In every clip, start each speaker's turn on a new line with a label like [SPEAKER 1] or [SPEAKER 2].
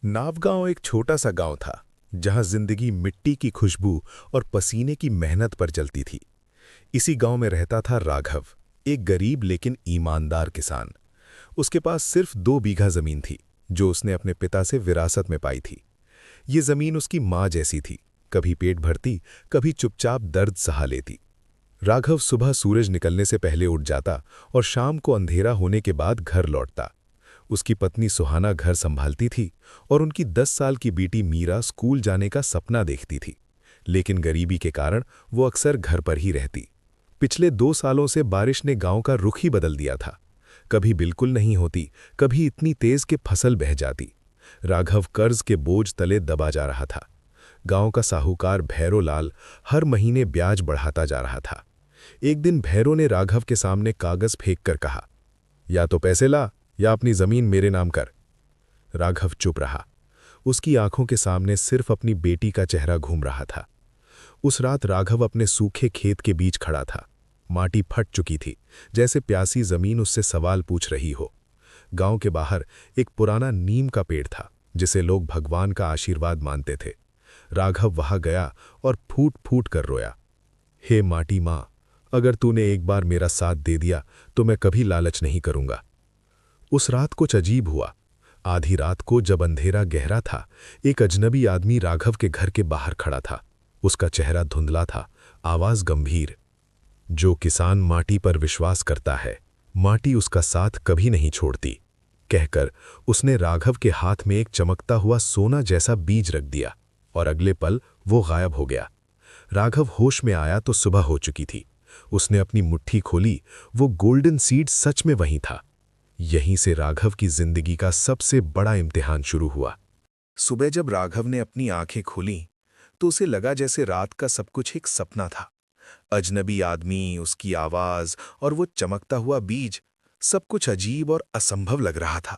[SPEAKER 1] नावगांव एक छोटा सा गांव था जहां जिंदगी मिट्टी की खुशबू और पसीने की मेहनत पर चलती थी। इसी गांव में रहता था राघव, एक गरीब लेकिन ईमानदार किसान। उसके पास सिर्फ 2 बीघा जमीन थी जो उसने अपने पिता से विरासत में पाई थी। ये जमीन उसकी माँ जैसी थी, कभी पेट भरती, कभी चुपचाप दर्द सहा लेती। राघव सुबह सूरज निकलने से पहले उठ जाता और शाम को अंधेरा होने के बाद घर लौटता। उसकी पत्नी सुहाना घर संभालती थी और उनकी 10 साल की बेटी मीरा स्कूल जाने का सपना देखती थी। लेकिन गरीबी के कारण वो अक्सर घर पर ही रहती। पिछले 2 सालों से बारिश ने गांव का रुख ही बदल दिया था। कभी बिल्कुल नहीं होती, कभी इतनी तेज कि फसल बह जाती। राघव कर्ज के बोझ तले दबा जा रहा था। गांव का साहूकार भैरो लाल हर महीने ब्याज बढ़ाता जा रहा था। एक दिन भैरो ने राघव के सामने कागज फेंक कर कहा, या तो पैसे ला या अपनी जमीन मेरे नाम कर। राघव चुप रहा। उसकी आंखों के सामने सिर्फ अपनी बेटी का चेहरा घूम रहा था। उस रात राघव अपने सूखे खेत के बीच खड़ा था। माटी फट चुकी थी, जैसे प्यासी जमीन उससे सवाल पूछ रही हो। गांव के बाहर एक पुराना नीम का पेड़ था जिसे लोग भगवान का आशीर्वाद मानते थे। राघव वहां गया और फूट फूट कर रोया, हे माटी माँ, अगर तूने एक बार मेरा साथ दे दिया तो मैं कभी लालच नहीं करूंगा। उस रात कुछ अजीब हुआ। आधी रात को जब अंधेरा गहरा था, एक अजनबी आदमी राघव के घर के बाहर खड़ा था। उसका चेहरा धुंधला था, आवाज गंभीर। जो किसान माटी पर विश्वास करता है, माटी उसका साथ कभी नहीं छोड़ती, कहकर उसने राघव के हाथ में एक चमकता हुआ सोना जैसा बीज रख दिया और अगले पल वो गायब हो गया। राघव होश में आया तो सुबह हो चुकी थी। उसने अपनी मुट्ठी खोली, वो गोल्डन सीड सच में वहीं था। यहीं से राघव की जिंदगी का सबसे बड़ा इम्तिहान शुरू हुआ। सुबह जब राघव ने अपनी आंखें खोलीं तो उसे लगा जैसे रात का सब कुछ एक सपना था। अजनबी आदमी, उसकी आवाज और वो चमकता हुआ बीज, सब कुछ अजीब और असंभव लग रहा था।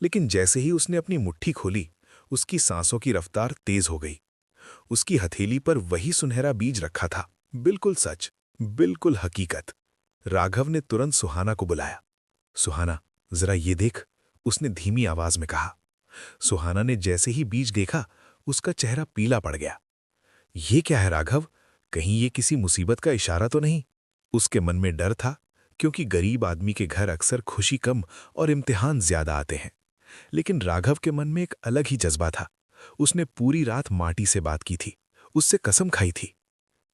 [SPEAKER 1] लेकिन जैसे ही उसने अपनी मुट्ठी खोली, उसकी सांसों की रफ्तार तेज हो गई। उसकी हथेली पर वही सुनहरा बीज रखा था, बिल्कुल सच, बिल्कुल हकीकत। राघव ने तुरंत सुहाना को बुलाया। सुहाना, जरा ये देख, उसने धीमी आवाज में कहा। सुहाना ने जैसे ही बीज देखा, उसका चेहरा पीला पड़ गया। ये क्या है राघव, कहीं ये किसी मुसीबत का इशारा तो नहीं? उसके मन में डर था, क्योंकि गरीब आदमी के घर अक्सर खुशी कम और इम्तिहान ज्यादा आते हैं। लेकिन राघव के मन में एक अलग ही जज्बा था। उसने पूरी रात माटी से बात की थी, उससे कसम खाई थी,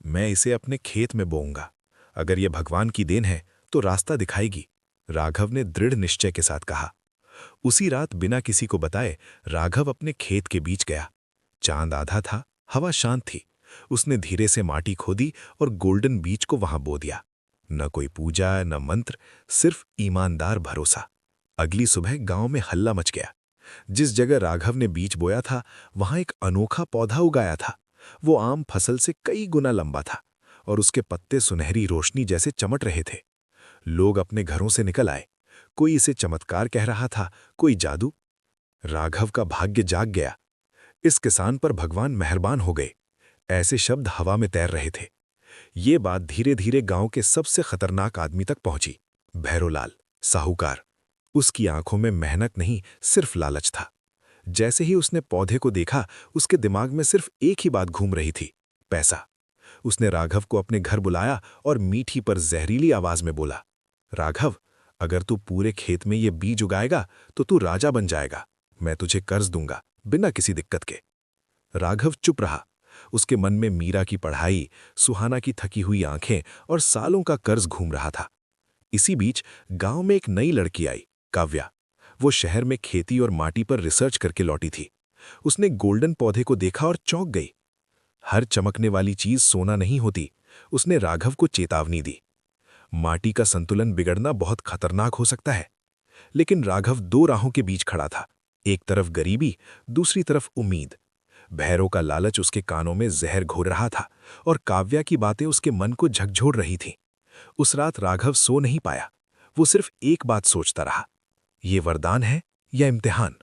[SPEAKER 1] मैं इसे अपने खेत में बोऊंगा। अगर यह भगवान की देन है तो रास्ता दिखाएगी, राघव ने दृढ़ निश्चय के साथ कहा। उसी रात बिना किसी को बताए राघव अपने खेत के बीच गया। चांद आधा था, हवा शांत थी। उसने धीरे से माटी खोदी और गोल्डन बीज को वहां बो दिया। न कोई पूजा, न मंत्र, सिर्फ ईमानदार भरोसा। अगली सुबह गांव में हल्ला मच गया। जिस जगह राघव ने बीज बोया था, वहां एक अनोखा पौधा उगाया था। वो आम फसल से कई गुना लंबा था और उसके पत्ते सुनहरी रोशनी जैसे चमट रहे थे। लोग अपने घरों से निकल आए। कोई इसे चमत्कार कह रहा था, कोई जादू। राघव का भाग्य जाग गया। इस किसान पर भगवान मेहरबान हो गए, ऐसे शब्द हवा में तैर रहे थे। ये बात धीरे धीरे गांव के सबसे खतरनाक आदमी तक पहुंची, भैरोलाल, साहूकार। उसकी आंखों में मेहनत नहीं, सिर्फ लालच था। जैसे ही उसने पौधे को देखा, उसके दिमाग में सिर्फ एक ही बात घूम रही थी, पैसा। उसने राघव को अपने घर बुलाया और मीठी पर जहरीली आवाज में बोला, राघव, अगर तू पूरे खेत में ये बीज उगाएगा तो तू राजा बन जाएगा। मैं तुझे कर्ज दूंगा, बिना किसी दिक्कत के। राघव चुप रहा। उसके मन में मीरा की पढ़ाई, सुहाना की थकी हुई आंखें और सालों का कर्ज घूम रहा था। इसी बीच गांव में एक नई लड़की आई, काव्या। वो शहर में खेती और माटी पर रिसर्च करके लौटी थी। उसने गोल्डन पौधे को देखा और चौंक गई। हर चमकने वाली चीज सोना नहीं होती, उसने राघव को चेतावनी दी। माटी का संतुलन बिगड़ना बहुत खतरनाक हो सकता है। लेकिन राघव 2 राहों के बीच खड़ा था, एक तरफ गरीबी, दूसरी तरफ उम्मीद। भैरों का लालच उसके कानों में जहर घोर रहा था और काव्या की बातें उसके मन को झकझोर रही थीं। उस रात राघव सो नहीं पाया। वो सिर्फ एक बात सोचता रहा, ये वरदान है या इम्तिहान?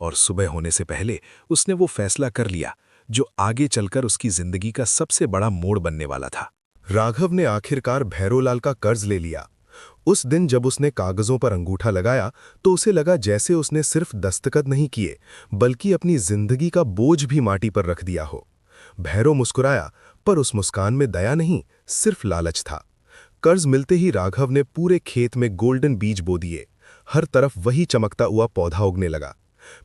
[SPEAKER 1] और सुबह होने से पहले उसने वो फैसला कर लिया जो आगे चलकर उसकी जिंदगी का सबसे बड़ा मोड़ बनने वाला था। राघव ने आखिरकार भैरोलाल का कर्ज ले लिया। उस दिन जब उसने कागजों पर अंगूठा लगाया तो उसे लगा जैसे उसने सिर्फ दस्तखत नहीं किए बल्कि अपनी जिंदगी का बोझ भी माटी पर रख दिया हो। भैरव मुस्कुराया, पर उस मुस्कान में दया नहीं, सिर्फ लालच था। कर्ज मिलते ही राघव ने पूरे खेत में गोल्डन बीज बो दिए। हर तरफ वही चमकता हुआ पौधा उगने लगा।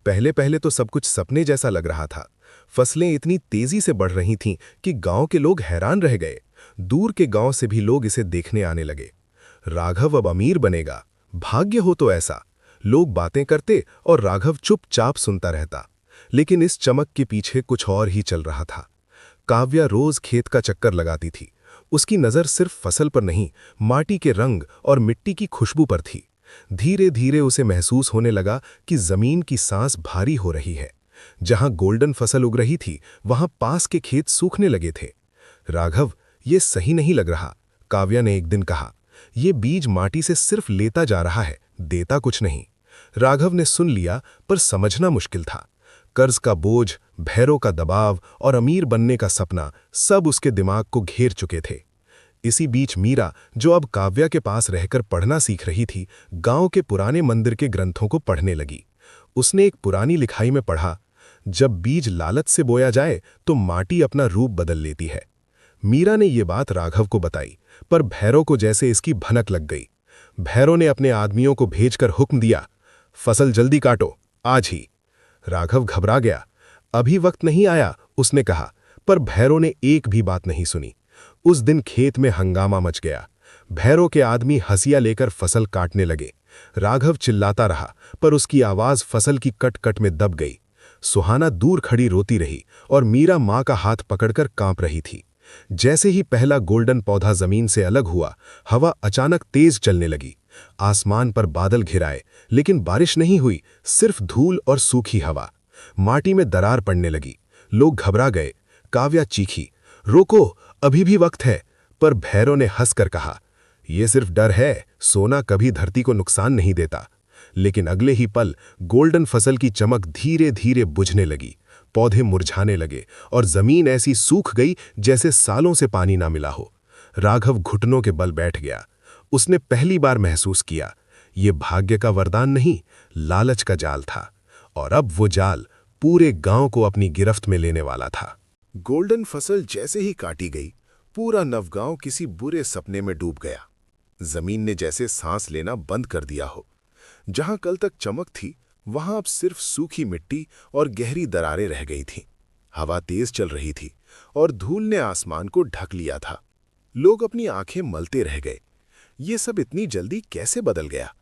[SPEAKER 1] पहले पहले तो सब कुछ सपने जैसा लग रहा था। फसलें इतनी तेजी से बढ़ रही थीं कि गांव के लोग हैरान रह गए। दूर के गांव से भी लोग इसे देखने आने लगे। राघव अब अमीर बनेगा, भाग्य हो तो ऐसा, लोग बातें करते और राघव चुपचाप सुनता रहता। लेकिन इस चमक के पीछे कुछ और ही चल रहा था। काव्या रोज खेत का चक्कर लगाती थी। उसकी नज़र सिर्फ फसल पर नहीं, माटी के रंग और मिट्टी की खुशबू पर थी। धीरे धीरे उसे महसूस होने लगा कि जमीन की सांस भारी हो रही है। जहां गोल्डन फसल उग रही थी वहां पास के खेत सूखने लगे थे। राघव, ये सही नहीं लग रहा, काव्या ने एक दिन कहा। ये बीज माटी से सिर्फ लेता जा रहा है, देता कुछ नहीं। राघव ने सुन लिया, पर समझना मुश्किल था। कर्ज का बोझ, भैरों का दबाव और अमीर बनने का सपना सब उसके दिमाग को घेर चुके थे। इसी बीच मीरा, जो अब काव्या के पास रहकर पढ़ना सीख रही थी, गांव के पुराने मंदिर के ग्रंथों को पढ़ने लगी। उसने एक पुरानी लिखाई में पढ़ा, जब बीज लालच से बोया जाए तो माटी अपना रूप बदल लेती है। मीरा ने ये बात राघव को बताई, पर भैरव को जैसे इसकी भनक लग गई। भैरव ने अपने आदमियों को भेजकर हुक्म दिया, फसल जल्दी काटो, आज ही। राघव घबरा गया। अभी वक्त नहीं आया, उसने कहा, पर भैरव ने एक भी बात नहीं सुनी। उस दिन खेत में हंगामा मच गया। भैरव के आदमी हंसिया लेकर फसल काटने लगे। राघव चिल्लाता रहा, पर उसकी आवाज फसल की कट कट में दब गई। सुहाना दूर खड़ी रोती रही और मीरा मां का हाथ पकड़कर कांप रही थी। जैसे ही पहला गोल्डन पौधा जमीन से अलग हुआ, हवा अचानक तेज चलने लगी। आसमान पर बादल घिराए, लेकिन बारिश नहीं हुई, सिर्फ धूल और सूखी हवा। माटी में दरार पड़ने लगी। लोग घबरा गए। काव्या चीखी, रोको, अभी भी वक्त है। पर भैरव ने हंसकर कहा, यह सिर्फ डर है, सोना कभी धरती को नुकसान नहीं देता। लेकिन अगले ही पल गोल्डन फसल की चमक धीरे धीरे बुझने लगी। पौधे मुरझाने लगे और जमीन ऐसी सूख गई जैसे सालों से पानी ना मिला हो। राघव घुटनों के बल बैठ गया। उसने पहली बार महसूस किया, ये भाग्य का वरदान नहीं, लालच का जाल था। और अब वो जाल पूरे गांव को अपनी गिरफ्त में लेने वाला था। गोल्डन फसल जैसे ही काटी गई, पूरा नवगांव किसी बुरे सपने में डूब गया। जमीन ने जैसे सांस लेना बंद कर दिया हो। जहां कल तक चमक थी, वहां अब सिर्फ सूखी मिट्टी और गहरी दरारें रह गई थीं। हवा तेज चल रही थी और धूल ने आसमान को ढक लिया था। लोग अपनी आंखें मलते रह गए। ये सब इतनी जल्दी कैसे बदल गया?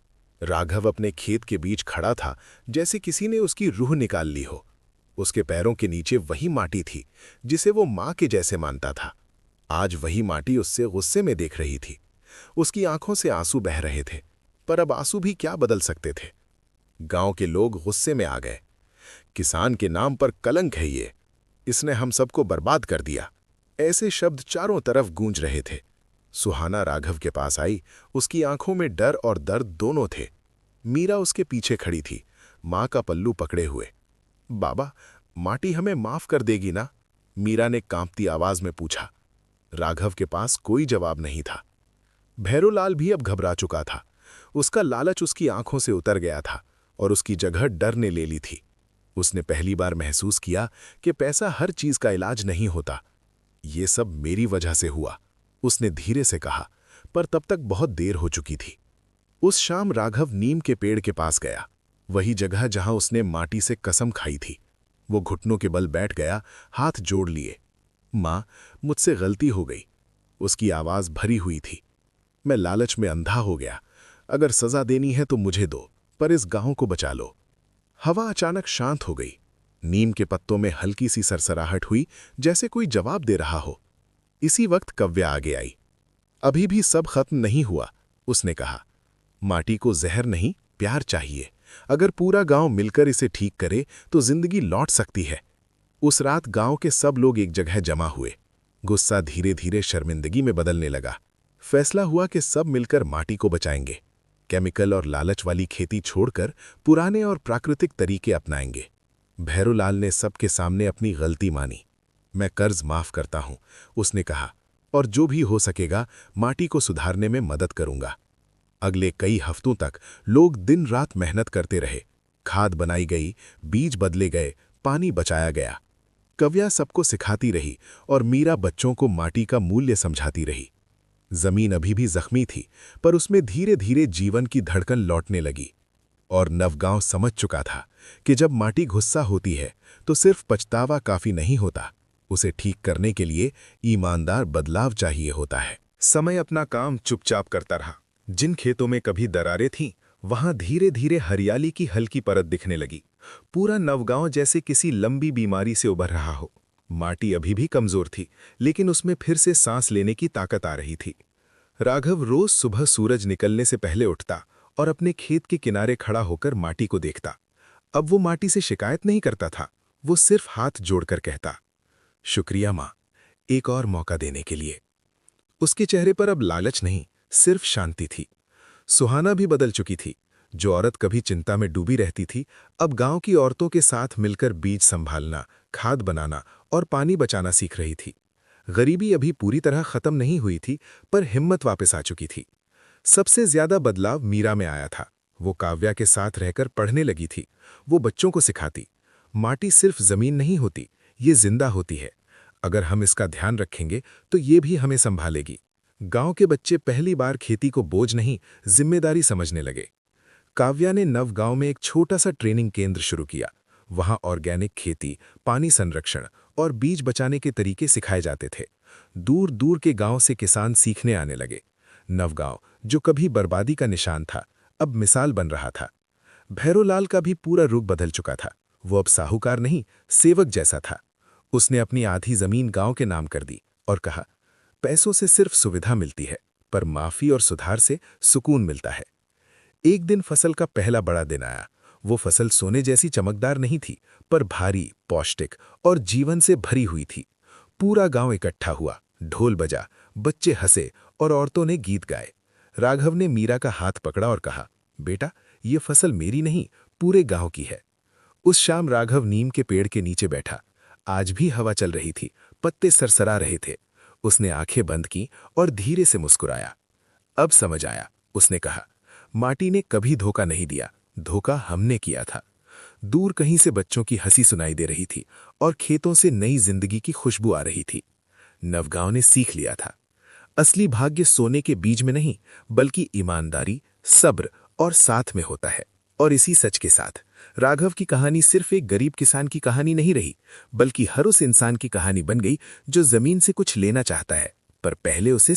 [SPEAKER 1] राघव अपने खेत के बीच खड़ा था, जैसे किसी ने उसकी रूह निकाल ली हो। उसके पैरों के नीचे वही माटी थी जिसे वो मां के जैसे मानता था। आज वही माटी उससे गुस्से में देख रही थी। उसकी आंखों से आंसू बह रहे थे, पर अब आंसू भी क्या बदल सकते थे? गांव के लोग गुस्से में आ गए। किसान के नाम पर कलंक है ये, इसने हम सबको बर्बाद कर दिया। ऐसे शब्द चारों तरफ गूंज रहे थे। सुहाना राघव के पास आई। उसकी आंखों में डर और दर्द दोनों थे। मीरा उसके पीछे खड़ी थी, मां का पल्लू पकड़े हुए। बाबा, माटी हमें माफ कर देगी ना? मीरा ने कांपती आवाज में पूछा। राघव के पास कोई जवाब नहीं था। भैरोलाल भी अब घबरा चुका था। उसका लालच उसकी आंखों से उतर गया था और उसकी जगह डर ने ले ली थी। उसने पहली बार महसूस किया कि पैसा हर चीज का इलाज नहीं होता। ये सब मेरी वजह से हुआ, उसने धीरे से कहा, पर तब तक बहुत देर हो चुकी थी। उस शाम राघव नीम के पेड़ के पास गया, वही जगह जहां उसने माटी से कसम खाई थी। वो घुटनों के बल बैठ गया, हाथ जोड़ लिए। मां, मुझसे गलती हो गई। उसकी आवाज भरी हुई थी। मैं लालच में अंधा हो गया। अगर सजा देनी है तो मुझे दो, पर इस गांव को बचा लो। हवा अचानक शांत हो गई। नीम के पत्तों में हल्की सी सरसराहट हुई, जैसे कोई जवाब दे रहा हो। इसी वक्त कव्या आगे आई। अभी भी सब खत्म नहीं हुआ, उसने कहा। माटी को जहर नहीं, प्यार चाहिए। अगर पूरा गांव मिलकर इसे ठीक करे तो जिंदगी लौट सकती है। उस रात गांव के सब लोग एक जगह जमा हुए। गुस्सा धीरे धीरे शर्मिंदगी में बदलने लगा। फैसला हुआ कि सब मिलकर माटी को बचाएंगे। केमिकल और लालच वाली खेती छोड़कर पुराने और प्राकृतिक तरीके अपनाएंगे। भैरोलाल ने सबके सामने अपनी गलती मानी। मैं कर्ज माफ करता हूं, उसने कहा, और जो भी हो सकेगा माटी को सुधारने में मदद करूंगा। अगले कई हफ्तों तक लोग दिन रात मेहनत करते रहे। खाद बनाई गई, बीज बदले गए, पानी बचाया गया। कव्या सबको सिखाती रही और मीरा बच्चों को माटी का मूल्य समझाती रही। जमीन अभी भी जख्मी थी, पर उसमें धीरे धीरे जीवन की धड़कन लौटने लगी। और नवगांव समझ चुका था कि जब माटी गुस्सा होती है तो सिर्फ पछतावा काफी नहीं होता, उसे ठीक करने के लिए ईमानदार बदलाव चाहिए होता है। समय अपना काम चुपचाप करता रहा। जिन खेतों में कभी दरारें थीं, वहां धीरे धीरे हरियाली की हल्की परत दिखने लगी। पूरा नवगांव जैसे किसी लंबी बीमारी से उभर रहा हो। माटी अभी भी कमजोर थी, लेकिन उसमें फिर से सांस लेने की ताकत आ रही थी। राघव रोज सुबह सूरज निकलने से पहले उठता और अपने खेत के किनारे खड़ा होकर माटी को देखता। अब वो माटी से शिकायत नहीं करता था, वो सिर्फ हाथ जोड़कर कहता, शुक्रिया माँ, एक और मौका देने के लिए। उसके चेहरे पर अब लालच नहीं, सिर्फ शांति थी। सुहाना भी बदल चुकी थी। जो औरत कभी चिंता में डूबी रहती थी, अब गांव की औरतों के साथ मिलकर बीज संभालना, खाद बनाना और पानी बचाना सीख रही थी। गरीबी अभी पूरी तरह खत्म नहीं हुई थी, पर हिम्मत वापस आ चुकी थी। सबसे ज्यादा बदलाव मीरा में आया था। वो काव्या के साथ रहकर पढ़ने लगी थी। वो बच्चों को सिखाती, माटी सिर्फ जमीन नहीं होती, ये जिंदा होती है। अगर हम इसका ध्यान रखेंगे तो ये भी हमें संभालेगी। गांव के बच्चे पहली बार खेती को बोझ नहीं, जिम्मेदारी समझने लगे। काव्या ने नवगांव में एक छोटा सा ट्रेनिंग केंद्र शुरू किया। वहां ऑर्गेनिक खेती, पानी संरक्षण और बीज बचाने के तरीके सिखाए जाते थे। दूर दूर के गांव से किसान सीखने आने लगे। नवगांव, जो कभी बर्बादी का निशान था, अब मिसाल बन रहा था। भैरोलाल का भी पूरा रुख बदल चुका था। वो अब साहूकार नहीं, सेवक जैसा था। उसने अपनी आधी जमीन गांव के नाम कर दी और कहा, पैसों से सिर्फ सुविधा मिलती है, पर माफी और सुधार से सुकून मिलता है। एक दिन फसल का पहला बड़ा दिन आया। वो फसल सोने जैसी चमकदार नहीं थी, पर भारी, पौष्टिक और जीवन से भरी हुई थी। पूरा गांव इकट्ठा हुआ, ढोल बजा, बच्चे हंसे और औरतों ने गीत गाए। राघव ने मीरा का हाथ पकड़ा और कहा, बेटा, ये फसल मेरी नहीं, पूरे गांव की है। उस शाम राघव नीम के पेड़ के नीचे बैठा। आज भी हवा चल रही थी, पत्ते सरसरा रहे थे। उसने आंखें बंद की और धीरे से मुस्कुराया। अब समझ आया, उसने कहा, माटी ने कभी धोखा नहीं दिया, धोखा हमने किया था। दूर कहीं से बच्चों की हंसी सुनाई दे रही थी और खेतों से नई जिंदगी की खुशबू आ रही थी। नवगांव ने सीख लिया था, असली भाग्य सोने के बीज में नहीं, बल्कि ईमानदारी, सब्र और साथ में होता है। और इसी सच के साथ राघव की कहानी सिर्फ एक गरीब किसान की कहानी नहीं रही, बल्कि हर उस इंसान की कहानी बन गई जो जमीन से कुछ लेना चाहता है, पर पहले उसे